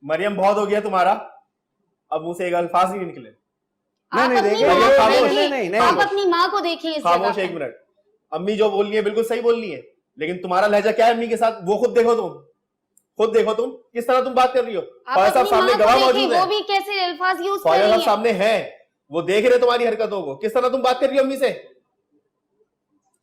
मरियम बहुत हो गया तुम्हारा, अब मुंह से एक अल्फाज नहीं निकले। आप नहीं, अपनी देखिए, माँ को खामोश, देखिए, आप अपनी माँ को देखिए इस जगह खामोश, एक पर। मिनट। अम्मी जो बोल रही है बिल्कुल सही बोल रही है, लेकिन तुम्हारा लहजा क्या है अम्मी के साथ वो खुद देखो तुम, खुद देखो तुम किस तरह तुम बात कर रही हो। आप ख्वाजा साहब अपनी सामने माँ को गवाह देखिए, मौजूद है, वो भी कैसे अल्फाज यूज कर ख्वाजा रही साहब है। सामने है, वो देख रहे तुम्हारी हरकतों को, किस तरह तुम बात कर रही हो अम्मी से।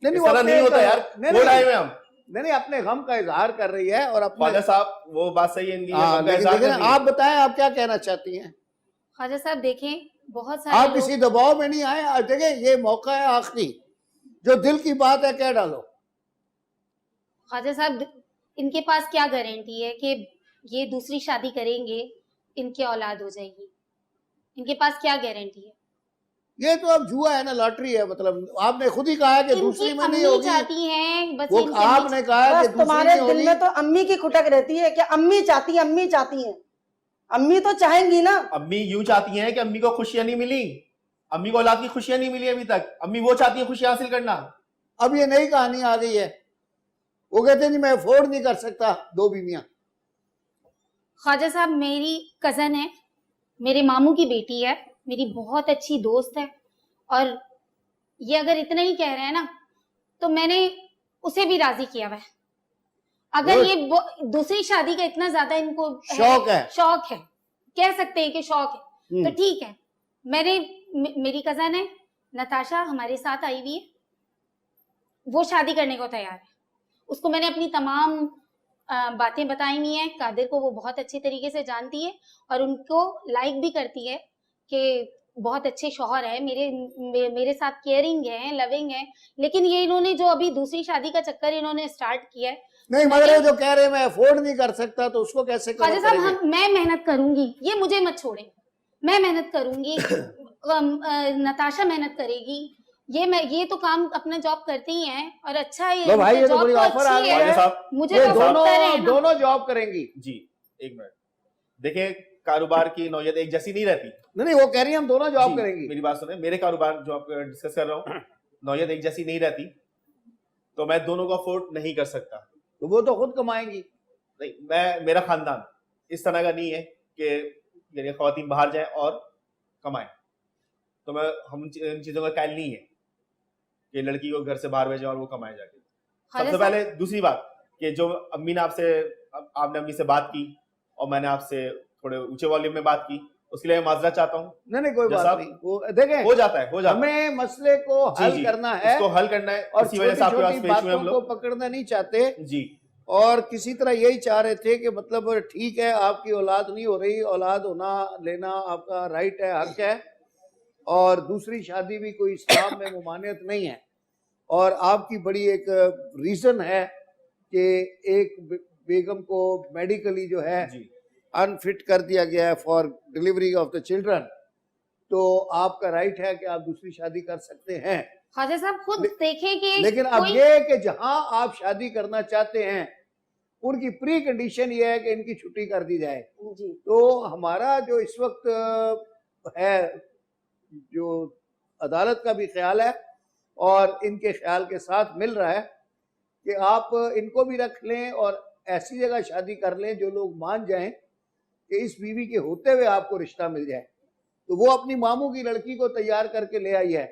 नहीं, इस वो तरह अपने नहीं होता एक- यार, नहीं, कोर्ट नहीं, आए हुए हम। नहीं, अपने गम का इजहार कर रही है और अपने ख्वाजा साहब वो बात सही है इनकी, हाँ, उनका लेकिन इज़हार कर लेकिन रही है। आप बताएं, आप क्या कहना चाहती हैं? ख्वाजा साहब देखें, बहुत सारे आप लोग, किसी दबाव में नहीं आए। आप देखें, ये मौका है आखिरी, जो दिल की बात है कह डालो। ख्वाजा साहब इनके पास क्या गारंटी है कि ये दूसरी शादी करेंगे इनकी औलाद हो जाएगी, इनके पास क्या गारंटी है। ये तो अब जुआ है ना, लॉटरी है। मतलब आपने खुद ही कहा कि दूसरी इनकी में नहीं अम्मी होगी, चाहती हैं, बस वो इनकी आपने कहा कि बस दूसरी तुम्हारे नहीं दिल होगी। में तो अम्मी की खुटक रहती है कि अम्मी चाहती हैं, अम्मी चाहती हैं। अम्मी तो चाहेंगी ना। अम्मी यूं चाहती हैं कि अम्मी को खुशियां नहीं मिली, अम्मी को औलाद की खुशियां नहीं मिली अभी तक, अम्मी वो चाहती है खुशियां हासिल करना। अब ये नई कहानी आ गई है, वो कहते हैं जी मैं अफोर्ड नहीं कर सकता दो बीवियां। ख्वाजा साहब मेरी कजन है, मेरे मामू की बेटी है, मेरी बहुत अच्छी दोस्त है, और ये अगर इतना ही कह रहे हैं ना तो मैंने उसे भी राजी किया हुआ है। अगर Good. ये दूसरी शादी का इतना ज्यादा इनको शौक है। शौक है, कह सकते हैं कि शौक है, तो ठीक है। मेरी कजन है नताशा हमारे साथ आई हुई है, वो शादी करने को तैयार है। उसको मैंने अपनी तमाम बातें बताई हुई हैं, कादिर को वो बहुत अच्छे तरीके से जानती है और उनको लाइक भी करती है कि बहुत अच्छे शौहर है, मेरे साथ केयरिंग है, लविंग है। लेकिन ये इन्होंने जो अभी दूसरी शादी का चक्कर इन्होंने स्टार्ट किया है, नहीं, मगर ये जो कह रहे हैं मैं अफोर्ड नहीं कर सकता, तो उसको कैसे ख्वाजा कवर साहब करेंगे? मैं मेहनत करूंगी, ये मुझे मत छोड़ें, मैं मेहनत करूंगी। नताशा मेहनत करेगी, ये तो काम अपना जॉब करते ही हैं और अच्छा है। लो भाई, ये तो जॉब बड़ी तो ऑफर आ अच्छी गई है, ख्वाजा है। साहब मुझे ये तो सब करे हैं ना। दोनों जॉब करेंगी जी, एक मिनट देखिए, कारोबार की नौयत एक जैसी नहीं रहती। नहीं, वो कह रही है हम दोनों जॉब जी, करेंगी। मेरी बात सुने, मेरे कारोबार जो आप डिस्कस कर रहा हूँ नौयत एक जैसी नहीं रहती, तो मैं दोनों को अफोर्ड नहीं कर सकता। तो वो तो खुद कमाएंगी। नहीं, मेरा खानदान इस तरह का नहीं है कि यानी खवातीन बाहर जाएं और कमाएं, तो हम इन चीजों का कायल नहीं है कि लड़की को घर से बाहर भेजें और वो कमाए जाके। सबसे पहले दूसरी बात कि जो आपने अम्मी से बात की और मैंने आपसे थोड़े ऊंचे वॉल्यूम में बात की, उसके लिए मैं माजरत चाहता हूँ। नहीं, कोई बात नहीं, वो देखें, हो जाता है। हमें मसले को हल करना है, उसको हल करना है, और इसी वजह से आपके पास छोटी-छोटी पेश हुए हम बातों को लोग। पकड़ना नहीं चाहते जी, और किसी तरह यही चाह रहे थे कि मतलब ठीक है, आपकी औलाद नहीं हो रही, औलाद होना लेना आपका राइट है, हक है, और दूसरी शादी भी कोई इस्लाम में मुमानियत नहीं है। और आपकी बड़ी एक रीजन है कि एक बेगम को मेडिकली जो है अनफिट कर दिया गया है for delivery of the children, तो आपका राइट है कि आप दूसरी शादी कर सकते हैं। ख्वाजा साहब खुद देखें कि लेकिन अब ये कि जहां आप शादी करना चाहते हैं उनकी प्री कंडीशन ये है कि इनकी छुट्टी कर दी जाए। जी। तो हमारा जो इस वक्त है, जो अदालत का भी ख्याल है और इनके ख्याल के साथ मिल रहा है कि आप इनको भी रख लें और ऐसी जगह शादी कर लें जो लोग मान जाएं कि इस बीवी के होते हुए आपको रिश्ता मिल जाए। तो वो अपनी मामू की लड़की को तैयार करके ले आई है